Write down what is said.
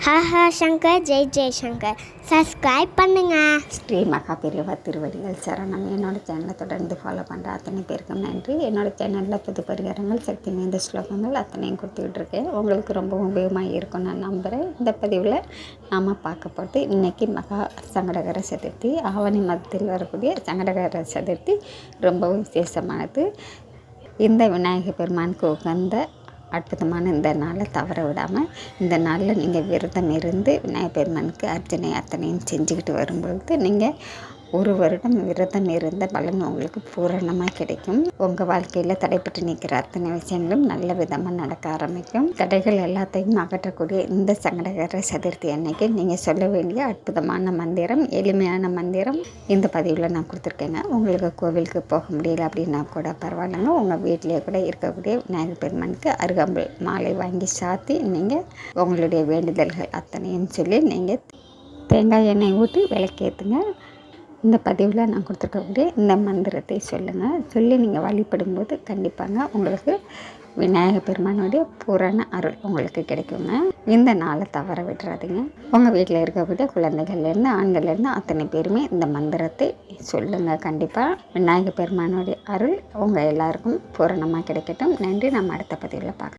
Haha Shankar Jai Jaishankar subscribe பண்ணுங்க. ஸ்ரீ மகா பெரியவா திருவடிகள் சரணம். என்னோடய சேனலை தொடர்ந்து ஃபாலோ பண்ணுற அத்தனை பேருக்கும் நன்றி. என்னோடய சேனலில் புது பரிகாரங்கள் சக்தி வாய்ந்த ஸ்லோகங்கள் அத்தனையும் கொடுத்துக்கிட்டுருக்கேன். உங்களுக்கு ரொம்ப உபயோகமாக இருக்கும் நான் நம்புகிறேன். இந்த பதிவில் நாம் பார்க்க போகிறது இன்றைக்கி மகா சங்கடகர சதுர்த்தி. ஆவணி மாதத்தில் வரக்கூடிய சங்கடகர சதுர்த்தி ரொம்பவும் விசேஷமானது. இந்த விநாயகர் பெருமானுக்கு உகந்த அற்புதமான இந்த நாளை தவற விடாமல் இந்த நாளில் நீங்கள் விரதம் இருந்து விநாயகர் பெருமானுக்கு அர்ச்சனை அத்தனையும் செஞ்சுக்கிட்டு வரும்பொழுது நீங்கள் ஒரு வருடம் விரதம் இருந்த பலன் உங்களுக்கு பூரணமாக கிடைக்கும். உங்கள் வாழ்க்கையில் தடைப்பட்டு நிற்கிற அத்தனை விஷயங்களும் நல்ல விதமாக நடக்க ஆரம்பிக்கும். தடைகள் எல்லாத்தையும் அகற்றக்கூடிய இந்த சங்கடகர சதுர்த்தி அன்னைக்கு நீங்கள் சொல்ல வேண்டிய அற்புதமான மந்திரம், எளிமையான மந்திரம் இந்த பதிவில் நான் கொடுத்துருக்கேங்க. உங்களுக்கு கோவிலுக்கு போக முடியல அப்படின்னா கூட பரவாயில்லைங்க. உங்கள் வீட்டிலேயே கூட இருக்கக்கூடிய விநாயகர் பெருமானுக்கு அருகம்புல் மாலை வாங்கி சாத்தி நீங்கள் உங்களுடைய வேண்டுதல்கள் அத்தனையும் சொல்லி நீங்கள் தேங்காய் எண்ணெய் ஊற்றி விளக்கேற்றுங்க. இந்த பதிவில் நான் கொடுத்துருக்கக்கூடிய இந்த மந்திரத்தை சொல்லுங்கள். சொல்லி நீங்கள் வழிபடும்போது கண்டிப்பாங்க உங்களுக்கு விநாயகர் பெருமானுடைய பூரண அருள் உங்களுக்கு கிடைக்குங்க. இந்த நாளை தவற விட்டுறாதீங்க. உங்கள் வீட்டில் இருக்கக்கூடிய குழந்தைகள்லேருந்து ஆண்கள்லேருந்து அத்தனை பேருமே இந்த மந்திரத்தை சொல்லுங்கள். கண்டிப்பாக விநாயகர் பெருமானுடைய அருள் உங்கள் எல்லாருக்கும் பூரணமாக கிடைக்கட்டும். நன்றி. நம்ம அடுத்த பதிவில் பார்க்கலாம்.